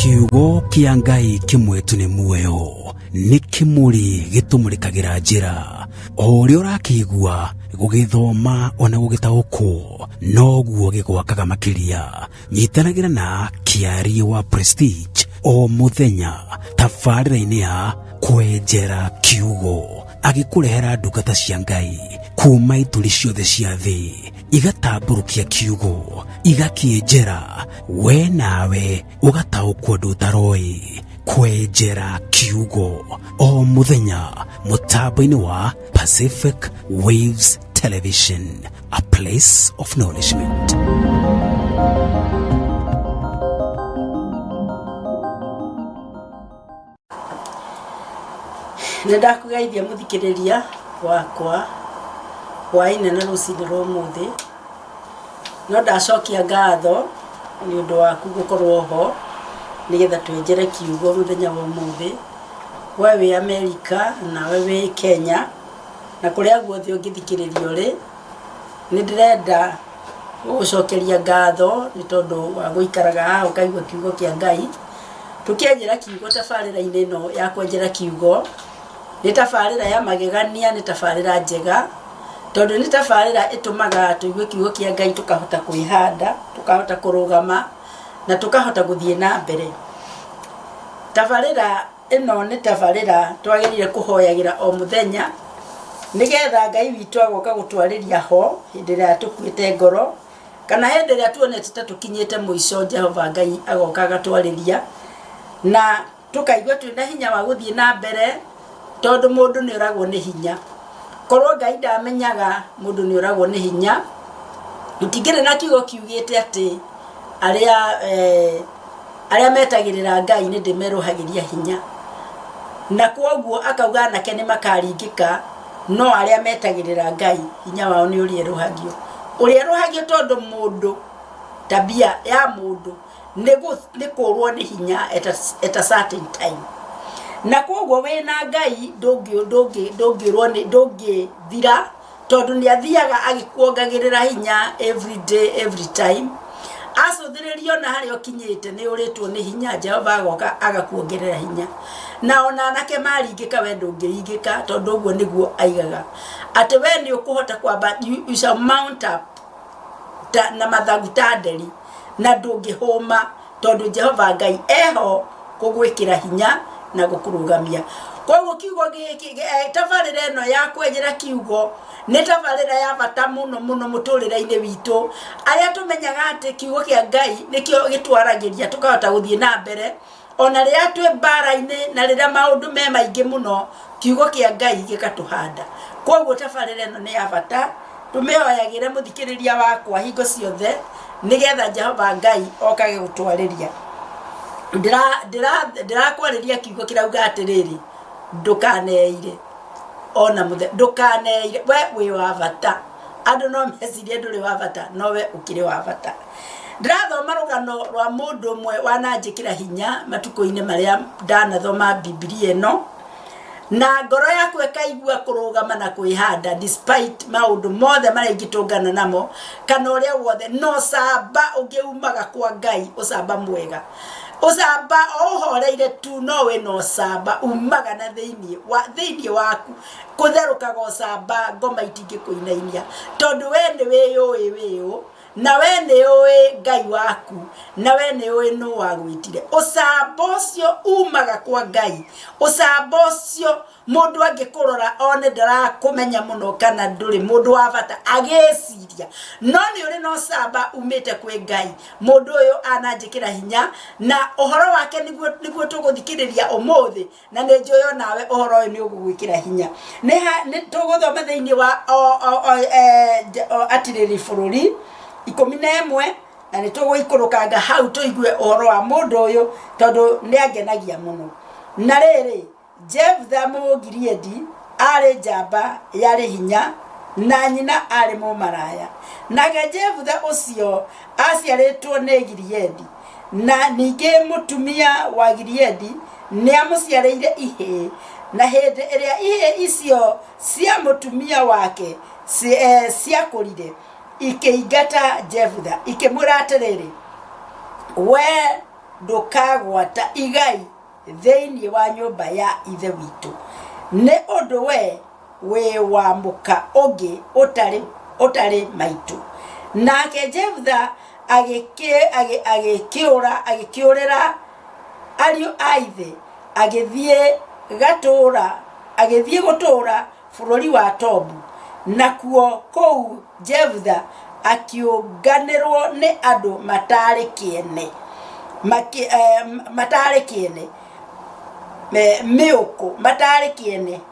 Kiugo kia Ngai kimwetu ni muoyo, ni kimuri gitumurikagira njira. O uria urakigua gugithoma ona gugitaukwo noguo gigwakaga makiria. Nyitanagira na Kiari wa Prestige o muthenya tabarĩra-inĩ ya kwenjera kiugo, agikurehera ndungata cia Ngai kuma ituri ciothe cia thĩ, igatamburukia kiugo, igakienjera, we nawe ugataũkwo ndũtaroi. Kwenjera kiugo o muthenya mutambo-inĩ wa Pacific Waves Television, a place of nourishment. Nenda kugeithia muthikiriria wakwa hwaĩ-inĩ na rũcinĩ rwa ũmũthĩ, no ndacokia ngatho nĩ ũndũ waku gũkorwo ho nigetha twenjere kiugo mũthenya wa ũmũthĩ. We wĩ Amerika na we wĩ Kenya na kũrĩa guothe ũngĩthikĩrĩria ũrĩ, nĩ ndĩrenda gũcokeria ngatho nĩ tondũ wa gũikaraga haha ũkaigua kiugo kĩa Ngai. Tũkĩenjera kiugo tabarĩra-inĩ ĩno ya kwenjera kiugo, nĩ tabarĩra ya magegania, nĩ tabarĩra njega, tondũ nĩ tabarĩra ĩtũmaga tũigue kiugo kĩa Ngai tũkahota kwĩhanda, tũkahota kũrũgama na tũkahota gũthiĩ na mbere. Tabarĩra ĩno nĩ tabarĩra twagĩrĩire kũhoyagĩra o mũthenya nigetha Ngai witũ agoka gũtwarĩria ho hĩndĩ ĩrĩa tũkuĩte ngoro, kana hĩndĩ ĩrĩa tuonete ta tũkinyĩte mũico, Jehova Ngai agoka agatwarĩria na tũkaigua twĩna hinya wa gũthiĩ na mbere, tondũ mũndũ nĩ ũragwo nĩ hinya. Korwo Ngai ndamenyaga mũndũ nĩ ũragwo nĩ hinya, gũtingĩrĩ na kiugo kiugĩte atĩ arĩa metagĩrĩra Ngai nĩ ndĩmerũhagĩria hinya, na kwoguo akauga anake nĩ makaringĩka, no arĩa metagĩrĩra Ngai hinya wao nĩ ũrĩerũhagio. Ũrĩerũhagio tondũ mũndũ, tabia ya mũndũ nĩ kũrwo nĩ hinya at a certain time, na kwoguo wĩna Ngai ndũngĩthira, tondũ nĩ athiaga agĩkuongagĩrĩra hinya every day every time. Acũthĩrĩrio na harĩa ũkinyĩte nĩ ũrĩtwo nĩ hinya, Jehova agoka agakuongerera hinya. Na ona anake maringĩka we ndũngĩringĩka, tondũ ũguo nĩguo aigaga atĩ we nĩ ũkũhota kwamba, you shall mount up na mathagu ta nderi, na ndũngĩhũma, tondũ Jehova Ngai eho kũgwĩkĩra hinya na gũkũrũgamia. Kwoguo kiugo gĩkĩ, tabarĩra ĩno ya kwenjera kiugo nĩ tabarĩra ya bata mũno mũno mũtũrĩre-inĩ witũ, arĩa tũmenyaga atĩ kiugo kĩa Ngai nĩkĩo gĩtwaragĩria tũkahota gũthiĩ na mbere, ona rĩrĩa twĩ mbara-inĩ na rĩrĩa maũndũ me maingĩ mũno, kiugo kĩa Ngai gĩgatũhanda. Kwoguo tabarĩra ĩno nĩ ya bata, tũmĩhoyagĩre mũthikĩrĩria wakwa hingo ciothe nigetha Jehova Ngai okage gũtwarĩria. Ndĩrakwarĩria kiugo kĩrauga atĩrĩrĩ, ndũkaneire ona mũthenya, ndũkaneire, we wĩ wa bata. Andũ no mecirie ndũrĩ wa bata, no we ũkĩrĩ wa bata. Ndĩrathoma rũgano rwa mũndũ ũmwe wananjĩkĩra hinya matukũ-inĩ marĩa ndanathoma Biblia ĩno, na ngoro yakwa ĩkaigua kũrũgama na kwĩhanda despite maũndũ mothe marĩa ingĩtũngana namo, kana ũrĩa wothe, no camba ũngĩumaga kwa Ngai, ũcamba mwega, ũcamba ũhoreire tu, no we no camba umaga na thĩinĩ waku, kũtherũkaga ũcamba, ngoma itingĩkũinainia, tondũ we nĩ wĩyũĩ na we nĩ ũĩ Ngai waku, na we nĩ ũĩ nũ wagwĩtire. Ũcamba ũcio umaga kwa Ngai, ũcamba ũcio mũndũ angĩkũrora one ndarakũmenya mũno kana ndũrĩ mũndũ wa bata agĩciria, no nĩ ũrĩ na ũcamba umĩte kwĩ Ngai. Mũndũ ũyũ ananjĩkĩra hinya na ũhoro wake nĩguo tũgũthikĩrĩria ũmũthĩ, na nĩ njũĩ nawe ũhoro ũyũ nĩ ũgũgwĩkĩra hinya. Nĩ tũgũthoma thĩinĩ wa atĩrĩrĩ bũrũri 11, na nĩ tũgũikũrũkanga hau tũigue ũhoro wa mũndũ ũyũ, tondũ nĩ angenagia mũno. Na rĩrĩ, Jephthah Mũgileadi arĩ njamba yarĩ hinya, na nyina arĩ mũmaraya. Nake Jephthah ũcio aciarĩtwo nĩ Gileadi, na ningĩ mũtumia wa Gileadi nĩ amũciarĩire ihĩĩ, na hĩndĩ ĩrĩa ihĩĩ icio cia mũtumia wake ciakũrire, ikĩingata Jephthah, ikĩmwĩra atĩrĩrĩ, we ndukagwata igai theini wa nyumba ya ithe witu ne undu we wa muka ongi utari maitu. Nake Jephthah agikiurira ariu aithe agithie gutura bururi wa Tobu. Nakuo kou Jephthah akiunganirwo ni andu matari kiene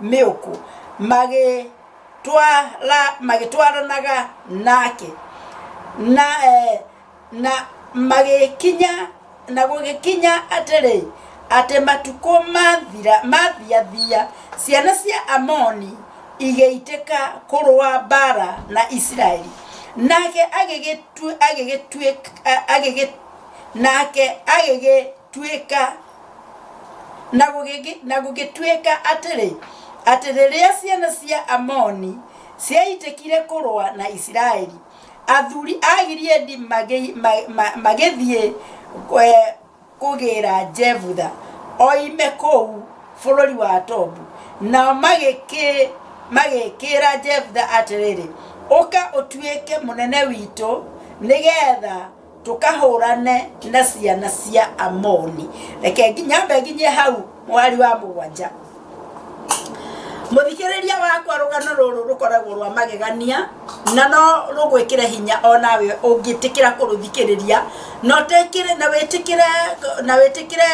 miuku magitwaranaga nake na magikinya na gugikinya atiri ate matuko mathiathia ciana cia Amoni igeiteka kurwa bara na Israeli. Nake agigituika na gugituika atiri riria ciana cia Amoni ciaitekire kurwa na Israeli, athuri a Gileadi magithie kugira Jephthah oime kou bururi wa Tobu. Na magikira Jephthah atiriri, uka utuike munene witu nigetha tukahurane na ciana cia Amoni. Reke nyambe nginye hau mwari wa mugwanja. Muthikiriria wakwa rugano ruru rukoragwo rwa magegania na no rugwikire hinya onawe ungitikira kuruthikiriria no tekire na wetikire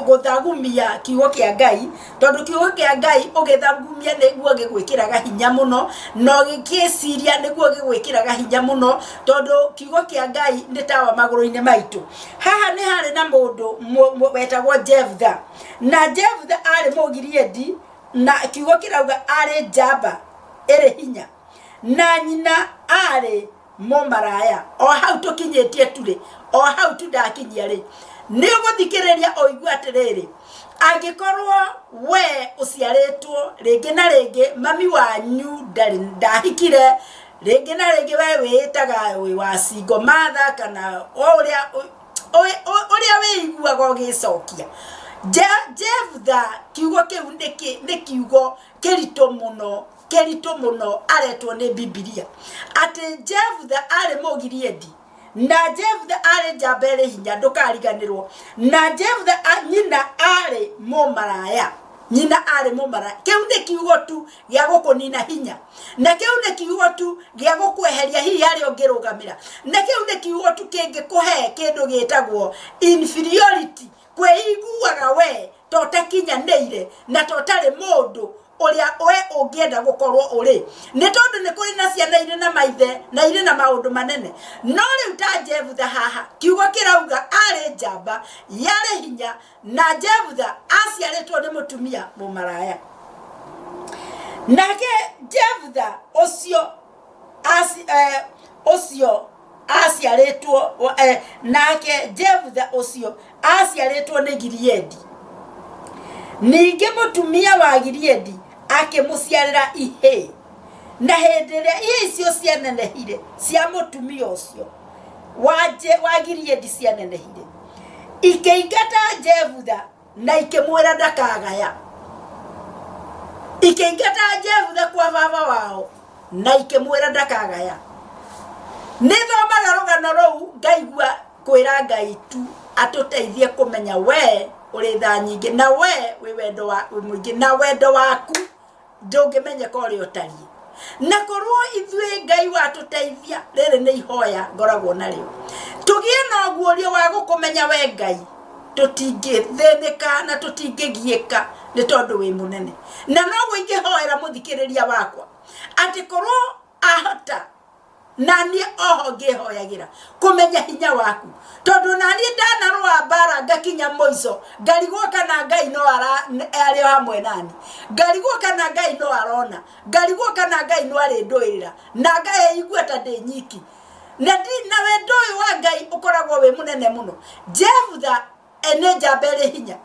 guthagumia kiugo kia Ngai, tondu kiugo kia Ngai ugithagumia niguo gigwikiraga hinya muno no gikiciria niguo gigwikiraga hinya muno, tondu kiugo kia Ngai ni tawa maguru-ini maitu. Haha ni hari na mundu wetagwo Jephthah, na Jephthah ari Mugiriedi na kiugo kirauga ari njamba iri hinya, na nyina ari mumaraya. O hau tukinyitie turi, o hau tudakinyia ri ni uguthikiriria oigua atiriri, angikorwo we uciaritwo ringi na ringi mami wanyu ndahikire, ringi na ringi we witaga wi wa single mother kana uria wiguaga ugicokia. Jephthah kiugo kiu ni kiugo kirito muno aretwo ni Biblia ati Jephthah ari Mugiriedi na Jephthah ari njamba iri hinya ndukariganirwo, na Jephthah nyina ari mumaraya. Kiu ni kiugo tu gia gukunina hinya, na kiu ni kiugo tu gia gukweheria hihi hari ungirugamira, na kiu ni kiugo tu kingikuhe kindu gitagwo inferiority, kweiguaga we totakinyanire na totari mundu uria we ungienda gukorwo uri, ni tondu ni kuri na ciana ire na maithe na ire na maundu manene. No riu ta Jephthah haha kiugo kirauga ari njamba yari hinya, na Jephthah aciaritwo ni mutumia mumaraya. Nake Jephthah ucio aciaritwo nake Jephthah ucio aciaritwo ni Gileadi. Ningi mutumia wa Gileadi akimuciarira ihe, na hindi ria ihe icio cianenehire cia mutumia ucio wa Gileadi cianenehire, ikeingata Jephthah na ikimwira ndakagaya. Ikeingata Jephthah kwa baba wao na ikimwira ndakagaya. Nithomaga rugano rou ngaigua kwira Ngai tu atuteithie kumenya we uri tha nyingi, na we wi wendo wa mwingi, na wendo waku ndungimenyeka uri utarie. Na korwo ithue Ngai watuteithia, riri ni ihoya ngoragwo nario, tugie na guorio wa gukumenya we Ngai, tutingithinika na tutingigieka ni tondu wi munene. Na no guingihoera muthikiriria wakwa ati korwo ahota nani oho ngihoyagira kumenya hinya waku, tondu nani ndanarwa bara ngakinya moico ngarigwo kana Ngai no ari hamwe nani, ngarigwo kana Ngai no arona, ngarigwo kana Ngai no ari nduirira, na Ngai igua ta ndi nyiki, na wendo uyu wa Ngai ukoragwo wi munene muno. Jephthah ene njamba iri hinya,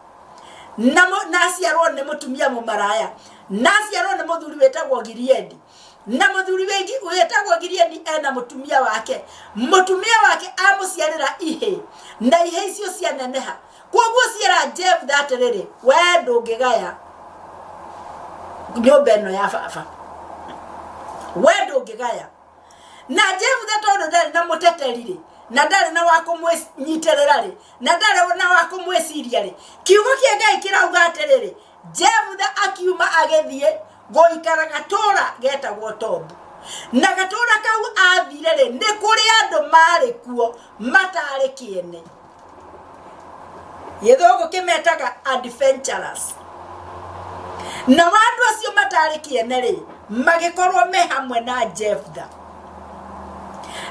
na aciarwo ni mutumia mumaraya, na aciarwo ni muthuri wetagwo Gileadi, na muthuri wengi wetagwo Gideoni ena mutumia wake amuciarira ihe na ihe icio cia neneha koguo ciera Jephthah atiriri we ndungigaya nyumba ino ya baba we ndungigaya na Jephthah tondu ndari na muteterire na ndari na wa kumwinyiterera ri na ndari na wa kumwiciria ri kiugo kia Ngai kirauga atiriri Jephthah akiuma agethie goikara gatura getagwo Tobu na gatura kau athire ri ni kuri andu mari kuo matari kiene yethogo kimetaga adventurous na wandu acio matari kiene ri magikorwo me hamwe na Jephthah.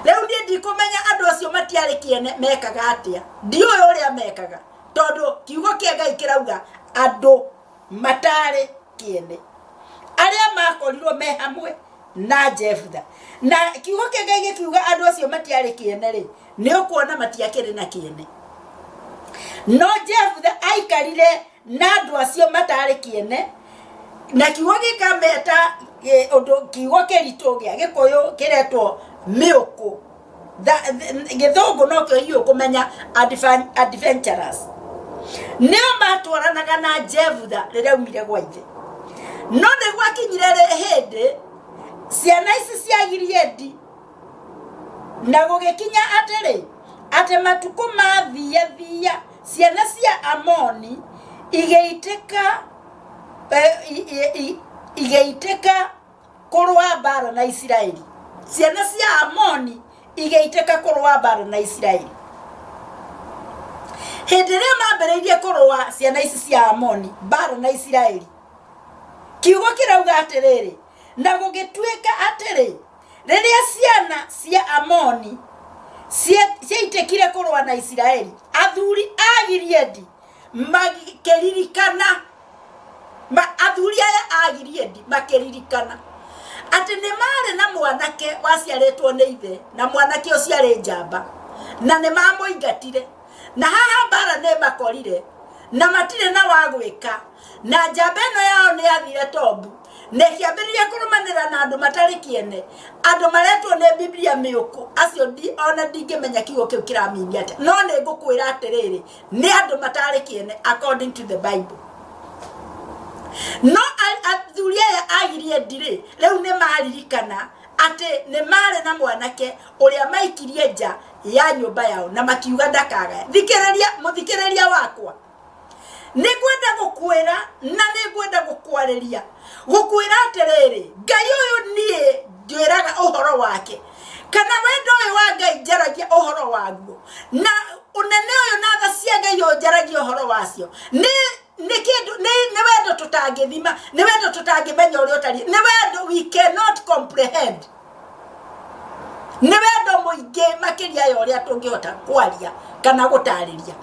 Leo ndiye ndikumenya andu acio matiari kiene mekaga atia ndiuyo uria mekaga tondu kiugo kia Ngai kirauga andu matari kiene aria makorirwo me hamwe na Jephthah na kiugo kia Ngai gikiuga andu acio matiari kiene ri ni ukuona matiakiri na kiene no Jephthah aikarire na andu acio matari kiene na kiugo gikameta undu kiugo kiritu gia gikuyu kiretwo miuku githungu no kio hiyo kumenya adventurous nio matwaranaga na Jephthah riria umire gwa ithe no ne gwakinyire hindi ciana ici cia Gileadi na gugikinya atiri ate matuko mathia ciana cia Amoni igeiteka kurwa bara na Israeli ciana cia Amoni igeiteka kurwa bara na Israeli hindi ria mambereirie kurwa ciana ici cia Amoni bara na Israeli kiugo kirauga atiriri na gugituika atiri riria ciana cia Amoni ciaitekire kurwa na Israeli athuri a Gileadi makiririkana athuri aya a Gileadi makiririkana ati ni mari na mwanake waciaretwo ni ithe na mwanake ucio ari njamba na ni mamuingatire na haha bara ne makorire na matire na wagwika na njamba ino yao ni athire Tobu ne kiambiriria kurumanira na andu matari kiene andu maretwo ne Biblia miuku acio ona ndingimenya kiugo kiu kiraminia ati no ne ngukwira atiriri ni andu matari kiene according to the Bible no athuri aya a Gileadi riu ne maririkana ati ne mari na mwanake uria maikirie nja ya nyumba yao na makiuga ndakaga muthikiriria wakwa nigwenda gukwira na nigwenda gukwariria gukwira atiriri Ngai uyu nie ndwiraga uhoro wake kana wendo uyu wa Ngai njaragia uhoro waguo na unene uyu na tha cia Ngai uyu njaragia uhoro wacio ni kindu ni wendo tutangithima ni wendo tutangimenya uri utari ni wendo we cannot comprehend ni wendo muingi makiria ya uria tungihota kwaria kana gutariria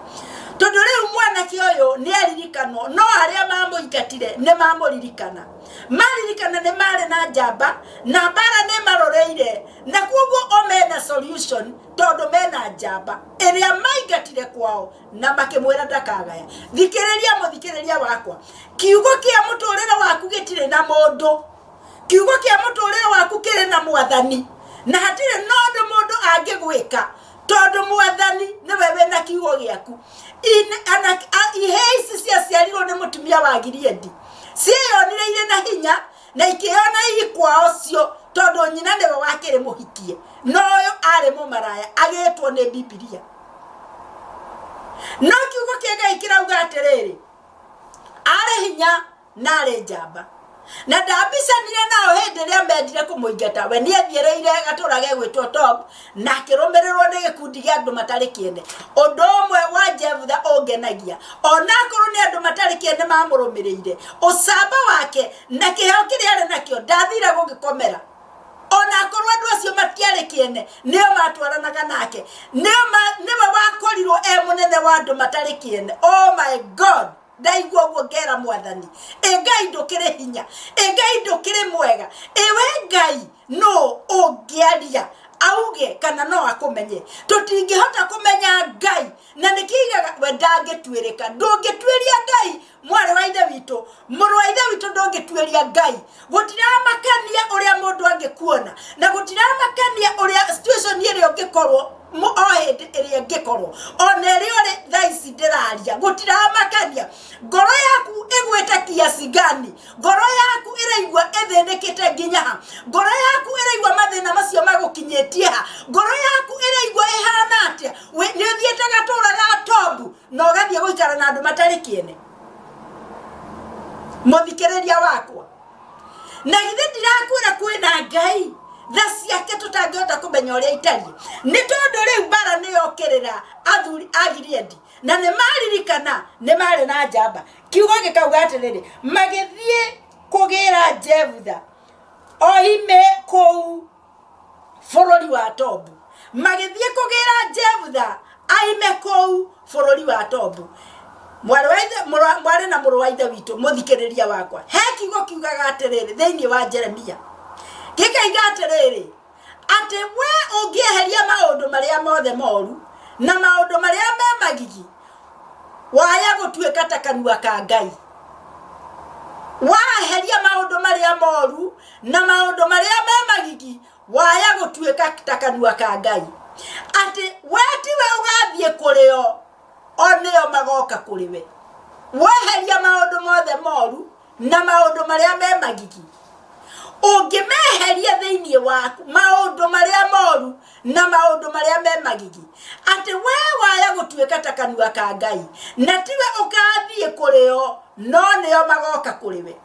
tondu riu mwanake uyu ni aririkanwo no aria mamuingatire ni mamuririkana maririkana ni mari na njamba na bara ni maroreire na koguo omena solution tondu mena njamba iria maingatire kwao na makimwira ndakagaya thikiriria wakwa kiugo kia muturire waku gitire na mundu kiugo kia muturire waku kire na mwathani na hatire nondo mundu angigwika tondu mwathani ni wewe na kiugo giaku iheisi ciaciarirwo ni mutumia wa Gileadi ciyonire ire na hinya na ikiona ikwao cio tondu nyina niwe wakire muhikie no yo ari mumaraya agitwo ni Biblia no kiugo kia Ngai kirauga atiriri ari hinya na ari njamba na ndabicanire nao hindi ria mendire kumuingata we ni athiereire gatura gegwitwo Tobu na kirumirirwo ni gikundi gia andu matari kiene undu umwe wa Jephthah ungenagia ona korwo ni andu matari kiene mamurumirire ucamba wake na kiheo kiria ari nakio ndathire gugikomera ona korwo andu acio matiari kiene nio matwaranaga nake niwe wakorirwo munene wa andu matari kiene. Oh my God, ndaigua guo ngera mwathani Ngai ndukire hinya Ngai ndukire mwega ewe Ngai no ungiaria auge kana no akumenye tutingihota kumenya Ngai na nikiigaga we ndangituirika ndungituiria Ngai mwari wa ithe witu muru wa ithe witu ndungituiria Ngai gutiramakania uria mundu angikuona na gutiramakania uria situation iri ungikorwo ohindi iri ngikorwo ona iri uri thaisi ndiraria gutiramakania ngoro yaku igwete kiasi gani ngoro yaku iraigwa ithinikite nginya ha ngoro yaku iraigwa mathina macio magukinyetie ha ngoro yaku iraigwa ihana atia we ni thiete gatura ga Tobu no gathie guikara na andu matari kiene muthikiriria wakwa na githe ndirakwira kwina Ngai thasi yake tutangihota kumenya uria itari ni tondu riu bara ni yokirira athuri agiriendi na ni maririkana ni mari na njamba kiugo gikauga atiriri magithie kugira Jefutha oime kou bururi wa Tobu magithie kugira Jefutha aime kou bururi wa Tobu mwari na muru wa ithe witu muthikiriria wakwa he kiugo kiugaga atiriri thiini wa Jeremia gikaiga atiriri ati we ungieheria maundu maria mothe moru na maundu maria me magigi waya gutuika ta kanua ka Ngai waheria maundu maria moru na maundu maria me magigi waya gutuika ta kanua ka Ngai ati we tiwe ugathie kurio oneo magoka kuriwe waheria maundu mothe moru na maundu maria me magigi ungimeheria thiini waku maundu maria moru na maundu maria me magigi ati we waya gutuika ta kanua ka Ngai na tiwe ugathie kurio no neo magoka kuriwe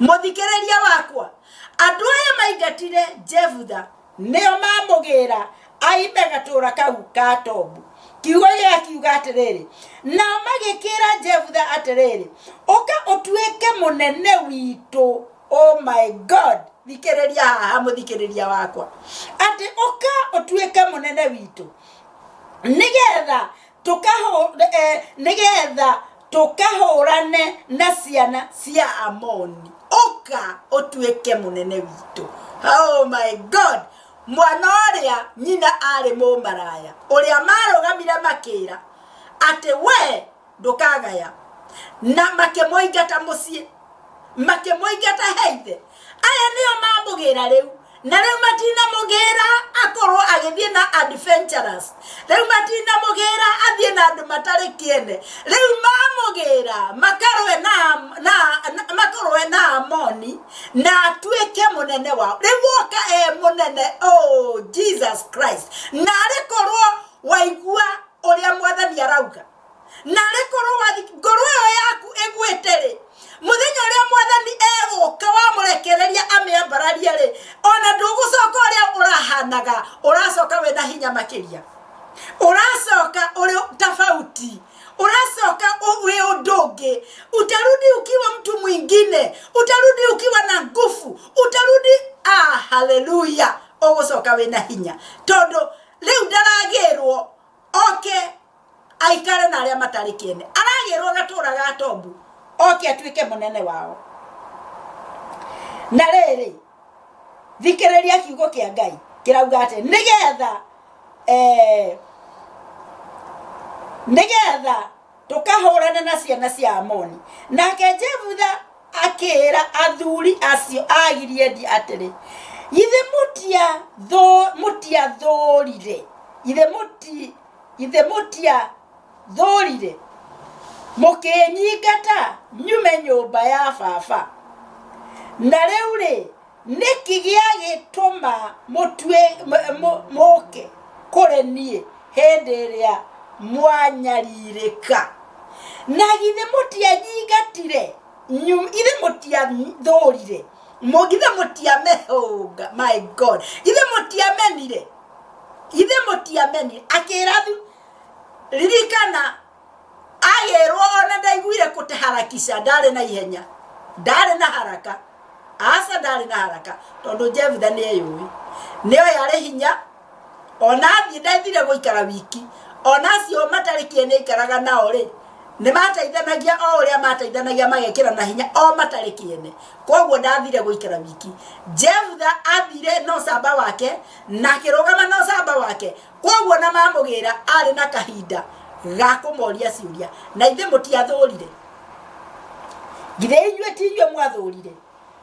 muthikiriria wakwa andu aya maingatire Jefutha neo mamugira aime gatura kau ka Tobu kiugo ya kiuga atiriri na magikira Jefutha atiriri oka utuike munene witu oh my God thikiriria haha muthikiriria wakwa ati oka utuike munene witu nigetha tukahurane na ciana cia Amoni oka utuike munene witu oh my God mwana uria nyina ari mumaraya uria marugamire makira ati we ndukagaya na makemoingata mucie makemoingata heithe aya nio mamugira riu na riu matina mugira akorwo agithie na adventurous riu matina mugira athie na andu matari kiene riu mamugira makarwe na Amoni na atuike munene wao riu woka munene oh Jesus Christ na rikorwo waigua uria mwathani arauga na rikorwo ngoro yaku igweteri muthenya uria mwathani eguka wamurekereria ameambararia ri ona ndugucoka uria urahanaga uracoka wena hinya makiria uracoka uri tofauti uracoka we undungi utarudi ukiwa mtu mwingine utarudi ukiwa na nguvu utarudi haleluya ugucoka wena hinya tondu riu ndaragirwo aikare na aria matari kiene aragirwo gatura ga Tobu atuike munene wao na riri thikiriria kiugo kia Ngai kirauga ati nigetha tukahurana na ciana cia Amoni nake Jefutha akira athuri acio agiriendi atiri ithe mutia thorire ithe mutia thorire mukinyingata nyume nyumba ya baba na riu ri nikigia gituma mutwe moke kuri nie hindi ria mwanyaririka na githe mutia nyingatire ithe mutia thorire githe mutia mehunga my God ithe mutia menire akirathu ririkana ayerwo ona ndaiguire kutaharakisha ndare na ihenya ndare na haraka asa ndare na haraka tondu Jefutha ni eyui niyo yari hinya ona thie ndathire guikara wiki ona cio matari kiene ikaraga nao ri nä mateithanagia o å rä a mateithanagia magekĩra na hinya o matarĩ kĩene. Koguo ndathire gũikara wiki. Jephthah athire no camba wake na akĩrũgama no camba wake. Koguo na mamũgĩra arĩ na kahinda ga kũmoria ciũria. Na ithe mũtiathũrire. Githĩ inyuĩ ti inyuĩ mwathũrire.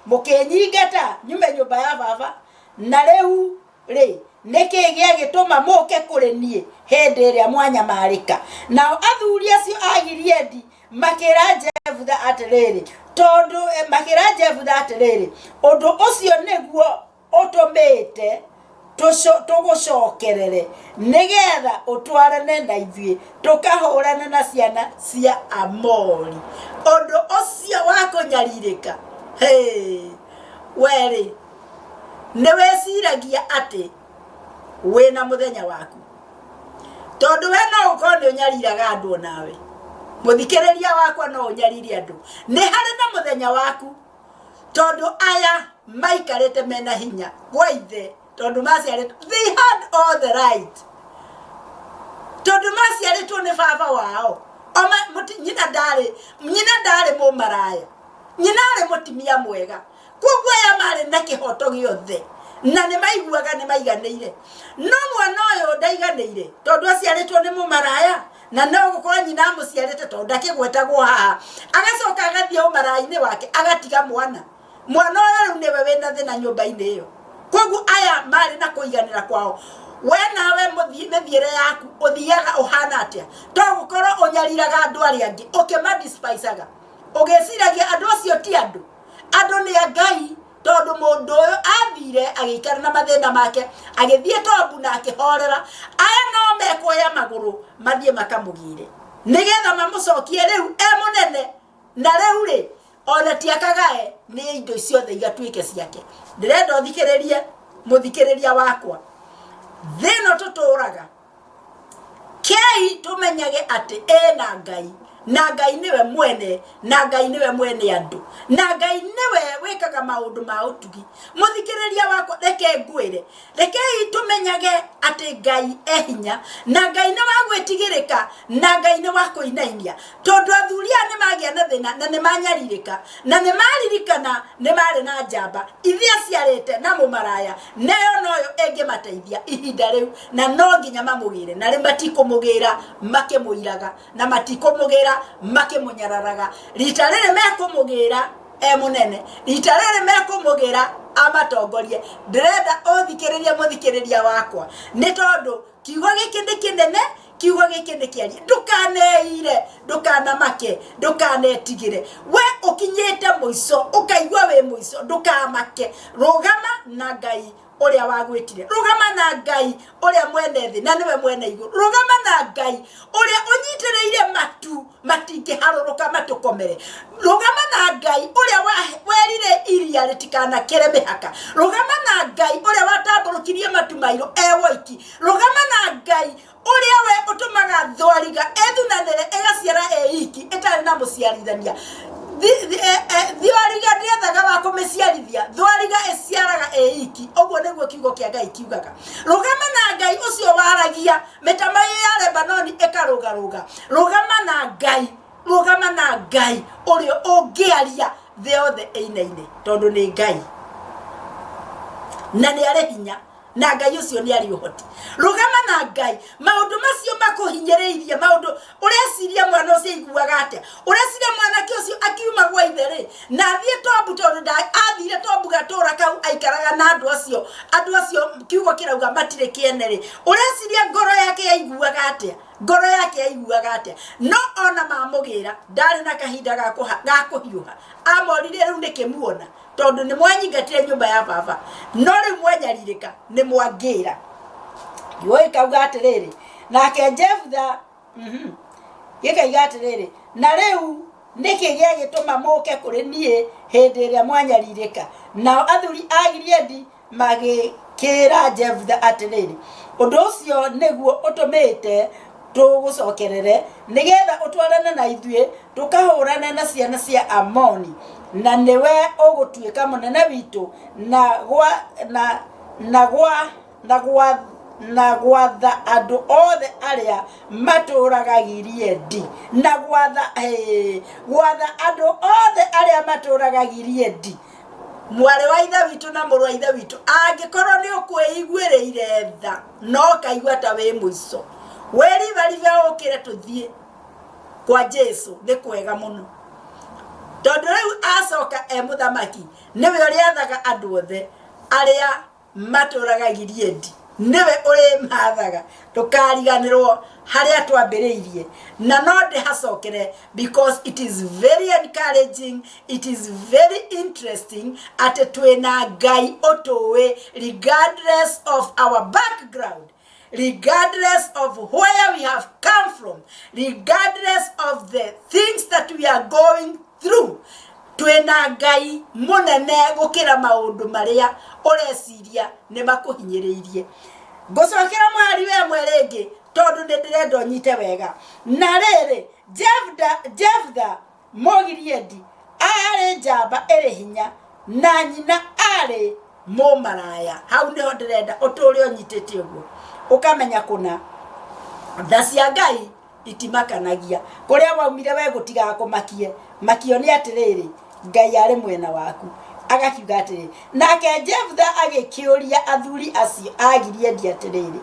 Mũkĩnyingata nyume nyũmba ya baba. Na rĩu rĩ nĩkĩ gĩagĩtũma mũke kũrĩ niĩ hĩndĩ ĩrĩa mwanyamarĩka. Nao athuri acio a Gileadi makĩra Jephthah atĩrĩrĩ, tondũ makĩra Jephthah atĩrĩrĩ, ũndũ ũcio nĩguo ũtũmĩte tũgũcokerere nĩgetha ũtwarane na ithuĩ tũkahũrane na ciana cia Amori. Ũndũ ũcio wa kũnyarirĩka. Werĩ nĩ wĩciragia atĩ wĩna mũthenya waku, tondũ we no ũkorwo nĩ ũnyariraga andũ nawe. Mũthikĩrĩria wakwa no ũnyarire andũ. Nĩ harĩ na mũthenya waku, tondũ aya maikarĩte mena hinya gwa ithe, tondũ maciarĩtwo, they had all the right, tondũ maciarĩtwo nĩ baba wao. Nyina ndarĩ mũmaraya, nyina arĩ mũtimia mwega. Koguo aya marĩ na kĩhoto gĩothe na nĩ maiguaga nĩ maiganĩire. No mwana ũyũ ndaiganĩire tondũ aciarĩtwo nĩ mũmaraya, na no gũkorwo nyina amũciarĩte tondũ ndakĩgwetagwo haha, agacoka agathiĩ ũmarainĩ wake agatiga mwana. Mwana ũyũ rĩu nĩwe wĩna thĩna nyũmba-inĩ ĩyo. Koguo aya marĩ na kũiganĩra kwao. We nawe mĩthiĩre yaku ũthiaga ũhana atĩa? To gũkorwo ũnyariraga andũ arĩa angĩ ũkĩmadespaicaga, ũgĩciragia andũ acio ti andũ. Andũ nĩ a Ngai, tondũ mũndũ ũyũ athire agĩikara na mathĩna make, agĩthiĩ Tobu na akĩhorera. Aya no mekuoya magũrũ mathiĩ makamũgire nĩgetha mamũcokie rĩu mũnene. Na rĩu rĩ ona ti akagae nĩ indo ciothe igatuĩke ciake. Ndĩrenda ũthikĩrĩrie mũthikĩrĩria wakwa, thĩno tũtũraga kei tũmenyage atĩ ena Ngai, na Ngai niwe mwene, na Ngai niwe mwene andũ, na Ngai niwe wĩkaga maũndũ ma ũtugi. Mũthikĩrĩria wakwa reke ngwĩre, rekei tũmenyage atĩ Ngai hinya, na Ngai nĩ wa gwĩtigĩrĩka, na Ngai nĩ wa kũinainia. Tondũ athuri aya nĩ magĩa na thĩna na nĩ manyarirĩka, na nĩ maririkana nĩ marĩ na njamba iria ciarĩte na mũmaraya, nayo noyo ĩngĩmateithia ihinda rĩu, na no nginya mamũgĩre. Na rĩu matikũmũgĩra makĩmũiraga, na matikũmũgĩra makĩmũnyararaga. Rita rĩrĩ mekũmũgĩra mũnene, rita rĩrĩ mekũmũgĩra amatongorie. Ndĩrenda ũthikĩrĩria mũthikĩrĩria wakwa, nĩ tondũ kiugo gĩkĩ nĩ kĩnene, kiugo gĩkĩ nĩ kĩarie. Ndũkaneire, ndũkanamake, ndũkanetigĩre. We ũkinyĩte mũico, ũkaigua wĩ mũico, ndũkamake. Rũgama na Ngai ũrĩa wagwĩtire, rũgama na Ngai ũrĩa mwene thĩ na nĩwe mwene igũrũ, rũgama na Ngai ũrĩa ũnyitĩrĩire matu matingĩharũrũka matũkomere, rũgama na Ngai ũrĩa werire iria rĩtikanakĩre mĩhaka, rũgama na Ngai ũrĩa watambũrũkirie matu mairũ woiki, rũgama na Ngai ũrĩa we ũtũmaga thwariga ethunanĩre ĩgaciara iki ĩtarĩ na mũciarithania. Thwariga ndĩethaga wa kũmĩciarithia, thwariga ĩciaraga iki. Ũguo nĩguo kiugo kĩa Ngai kiugaga. Rũgama na Ngai ũcio waragia mĩtamaiyũ ya Lebanoni ĩkarũgarũga, rũgama na Ngai, rũgama na Ngai ũrĩa ũngĩaria thĩ yothe ĩinaine, tondũ nĩ Ngai na nĩ arĩ hinya, na Ngai ũcio nĩ arĩ ũhoti. Rũgama na Ngai maũndũ macio makũhinyĩrĩirie, maũndũ ũreciria mwana ũcio aiguaga atĩa, ũreciria mwanake ũcio akiuma gwa ithe rĩ na athiĩ Tobu, tondũ athire Tobu gatũra kau aikaraga na andũ acio kiugo kĩrauga matirĩ kĩene rĩ, ũreciria ngoro yake yaiguaga atĩa, ngoro yake yaiguaga atĩa. No ona mamũgĩra ndarĩ na kahinda ga kũhiũha, amorire rĩu nĩkĩmuona, tondũ nĩ mwanyingatire nyũmba ya baba, no rĩu mwanyarirĩka nĩ mwangĩra. Yoi kauga atĩrĩrĩ, nake Jephthah gĩkaiga atĩrĩrĩ, na rĩu nĩkĩ gĩagĩtũma mũke kũrĩ niĩ hĩndĩ ĩrĩa mwanyarirĩka. Nao athuri a Gileadi magĩkĩra Jephthah atĩrĩrĩ, ũndũ ũcio nĩguo ũtũmĩte tũgũcokerere nĩgetha ũtwarane na ithuĩ tũkahũrane na ciana cia Amoni, na nĩwe ũgũtuĩka mũnene witũ na na gwatha andu othe aria maturaga Gileadi na gwatha andu othe aria maturaga Gileadi mware wa ithe witu na muru wa ithe witu angikorwo ni ukweiguiriire tha no kaigua ta wi muico werivarive ukire tuthie kwa Jesu ni kwega muno tondu riu acoka muthamaki niwe uri athaga andu othe aria maturaga Gileadi niwe uri mathaga tukariganirwo haria twambiriirie na no ndihacokere because it is very encouraging, it is very interesting at twina Ngai otowe regardless of our background, regardless of where we have come from, regardless of the things that we are going through. Twina Ngai munene gukira maundu maria ureciria ni makuhinyiriirie. Ngocokera mwari we mwerengi tondu ndirenda nyite wega. Na riri Jephthah Mũgileadi ari njamba iri hinya na nyina ari mumaraya. Hau niho ndirenda uturi unyitite uguo ukamenya kuna tha cia Ngai itimakanagia kuria waumire we gutiga kumakie makio ni atiriri Ngai ari mwena waku. Agakiuga atiriri nake Jephthah agikiuria athuri acio a Gileadi atiriri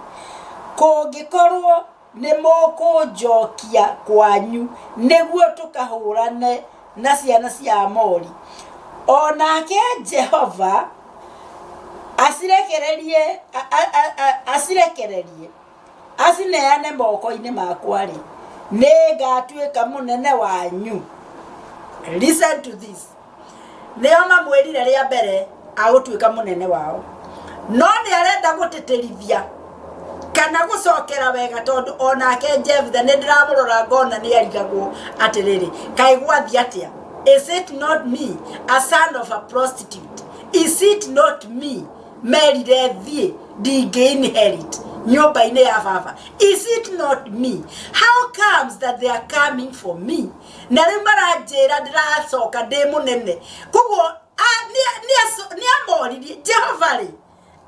kungikorwo ni mukunjokia kwanyu niguo tukahurane na ciana cia Amori onake Jehova asirekererie asineane moko-ini makwa ri nigatuika munene wanyu. Listen to this. Neo mamwirire ria mbere agutuika munene wao no ni arenda gutiterithia kana gucokera wega tondu onake Jephthah ni ndiramurora ngona ni arigagwo atiriri kai gwathi atia. Is it not me, a son of a prostitute? Is it not me, Mary Rethi, the inherit nyumba-ini ya baba? Is it not me? How comes that they are coming for me? Na riu maranjira ndiracoka ndi munene kuguo ni amoririe Jehova ri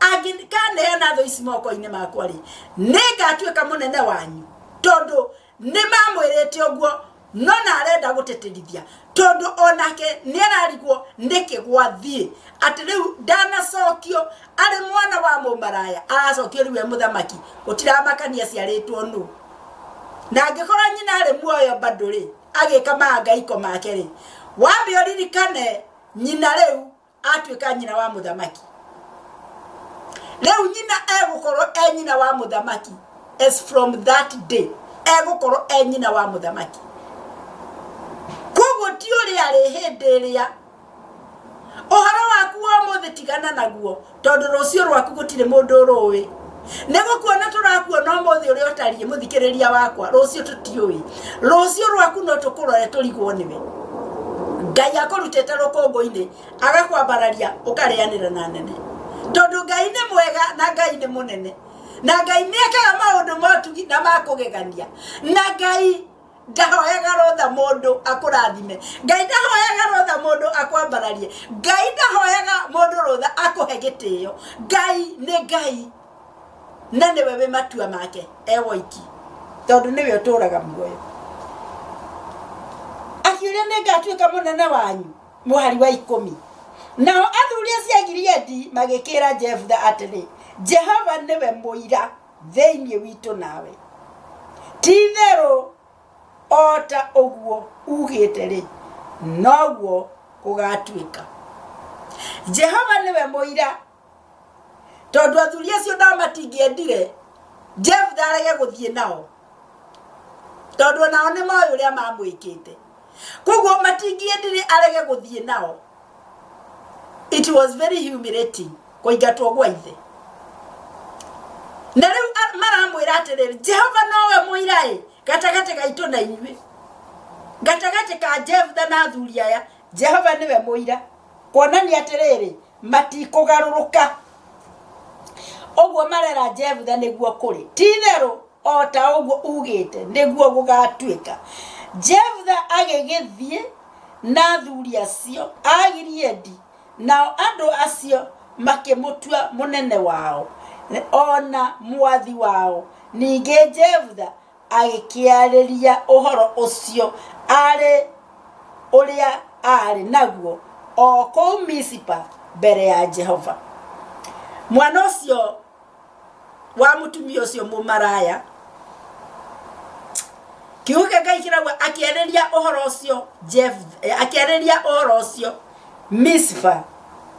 angikaneana tho ici moko-ini makwa ri ningatuika munene wanyu tondu ni mamwirite uguo no na arenda guteterithia tondu onake ni ararigwo nikigwathie ati riu ndanacokio ari mwana wa mumaraya aracokio riu muthamaki gutiramakania ciaritwo nu na angikora nyina ari muoyo bado ri agika mangaiko make ri wambe oririkane nyina riu atuika nyina wa muthamaki. Riu nyina egukorwo nyina wa muthamaki as from that day egukorwo nyina wa muthamaki. Kogo tiori ari hindi ria ohoro waku wa muthe tigana naguo tondu rucio rwaku gutire mundu ruwi nego kuona turakuo no muthe uri otarie muthikiriria wakwa rucio tutiui rucio rwaku no tukurore turigwo niwe Ngai akorutete rukongo-ini agakwambararia ukarianira na nene tondu Ngai ni mwega na Ngai ni munene na Ngai ni ekaga maundu motugi na makugegania na Ngai ndahoyaga rotha mundu akurathime Ngai ndahoyaga rotha mundu akwambararie Ngai ndahoyaga mundu rotha akuhe gitio Ngai ni Ngai na niwe we matua make ewoiki tondu niwe uturaga muoyo akiuria ningatuika munene wanyu muhari wa 10 nao athuri cia Gileadi magikira Jephthah atiri Jehova niwe muira theinie witu nawe tithero ota oguo ugite ri noguo kugatuika. Jehova niwe muira tondu athuri acio ndamatingiendire Jephthah arege guthie nao tondu nao ni moyo uria mamwikite koguo matingiendire arege guthie nao. It was very humiliating kuingatwo gwa ithe na riu maramwira atiriri Jehova nowe muira gatagate gaitu na inyue gatagate ka Jephthah na athuri aya Jehova niwe muira kuonania atiriri matikugaruruka oguo marera Jephthah niguo kuri tithero ota oguo ugite niguo gugatuika. Jephthah agigithie na athuri acio a Gileadi nao andu acio makimutua munene wao ona mwathi wao. Ningĩ Jephthah agĩkĩarĩria ũhoro ũcio arĩ ũrĩa arĩ naguo o kũu Mizpa mbere ya Jehova. Mwana ũcio wa mũtumia ũcio mũmaraya, kiugo kĩa Ngai kĩrauga akĩarĩria ũhoro ũcio Jephthah, akĩarĩria ũhoro ũcio Mizpa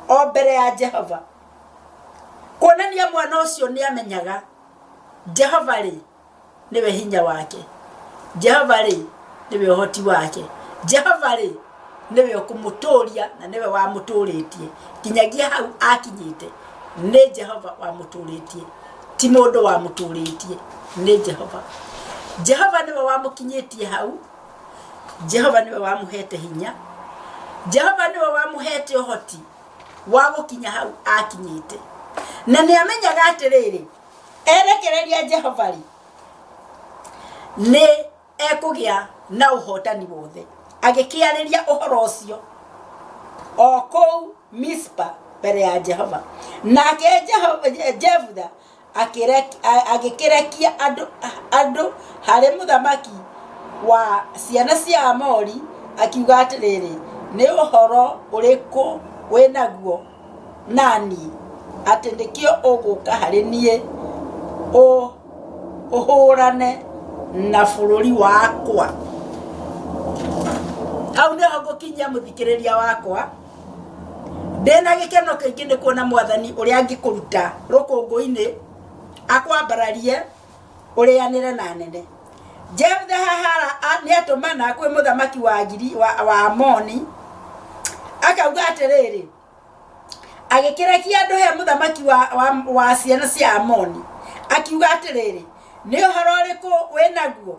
o mbere ya Jehova, kuonania mwana ũcio nĩ amenyaga Jehova rĩ nĩwe hinya wake, Jehova rĩ nĩwe ũhoti wake, Jehova rĩ nĩwe ũkũmũtũria na nĩwe wamũtũrĩtie kinyagia hau akinyĩte. Nĩ Jehova wamũtũrĩtie, ti mũndũ wamũtũrĩtie, nĩ Jehova. Jehova nĩwe wamũkinyĩtie hau, Jehova nĩwe wamũhete hinya, Jehova nĩwe wamũhete ũhoti wa gũkinya hau akinyĩte. Na nĩ amenyaga atĩrĩrĩ, erekereria Jehova rĩ nĩ ekũgĩa na ũhotani wothe. Agĩkĩarĩria ũhoro ũcio o kũu Mizpa mbere ya Jehova. Nake Jephthah agĩkĩrekia andũ harĩ mũthamaki wa ciana cia Amori, akiuga atĩrĩrĩ, nĩ ũhoro ũrĩkũ wĩnaguo naniĩ atĩ nĩkĩo ũgũka harĩ niĩ ũhũrane na bũrũri wakwa? Hau nĩho ngũkinyia mũthikĩrĩria wakwa. Ndĩna gĩkeno kĩingĩ nĩ kuona mwathani ũrĩa angĩkũruta rũkũngũ-inĩ akwambararie ũrĩanĩre na nene. Jephthah haha nĩ atũmana kwĩ mũthamaki wa Amoni, akauga atĩrĩrĩ, agĩkĩrekia andũ he mũthamaki wa ciana cia Amoni, akiuga atĩrĩrĩ, nĩ ũhoro ũrĩkũ wĩnaguo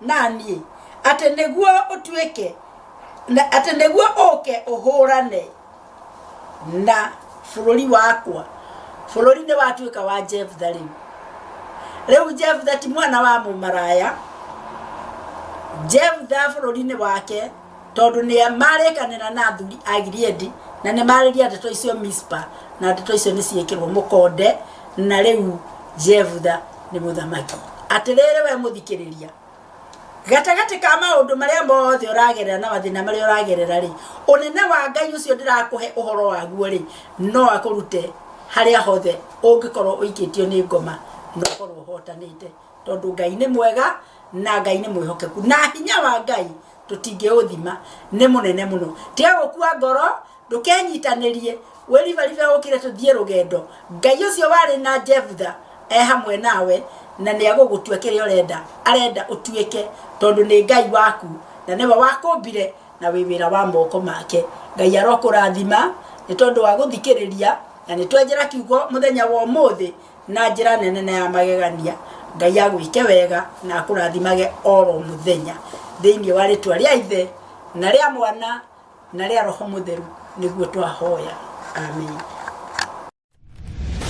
naniĩ atĩ nĩguo ũtuĩke atĩ nĩguo ũke ũhũrane na bũrũri wakwa? Bũrũri nĩ watuĩka wa Jephthah rĩu. Rĩu Jephthah ti mwana wa mũmaraya. Jephthah bũrũri-inĩ wake, tondũ nĩ marĩkanĩra na athuri a Gileadi na nĩ marĩria ndeto icio Mizpa, na ndeto icio nĩ ciĩkĩrwo mũkonde, na rĩu Jephthah nĩ mũthamaki. Atĩrĩrĩ we mũthikĩrĩria, gatagatĩ ka maũndũ marĩa mothe ũragerera na mathĩna marĩa ũragerera rĩ, ũnene wa Ngai ũcio ndĩrakũhe ũhoro waguo rĩ, no akũrute harĩa hothe ũngĩkorwo ũikĩtio nĩ ngoma na ũkorwo ũhotanĩte, tondũ Ngai nĩ mwega na Ngai nĩ mwĩhokeku, na hinya wa Ngai tũtingĩũthima, nĩ mũnene mũno. Tiga gũkua ngoro, ndũkenyitanĩrie, wĩribaribe ũkĩre tũthiĩ rũgendo. Ngai ũcio warĩ na Jephthah hamwe nawe, na nĩ agũgũtua kĩrĩa arenda ũtuĩke, tondũ nĩ Ngai waku na nĩwe wakũmbire na wĩ wĩra wa moko make. Ngai arokũrathima nĩ tondũ wa gũthikĩrĩria, na nĩ twenjera kiugo mũthenya wa ũmũthĩ na njĩra nene na ya magegania. Ngai agwĩke wega na akũrathimage oro mũthenya, thĩinĩ wa rĩtwa rĩa Ithe na rĩa Mwana na rĩa Roho Mũtheru nĩguo twahoya. Amen.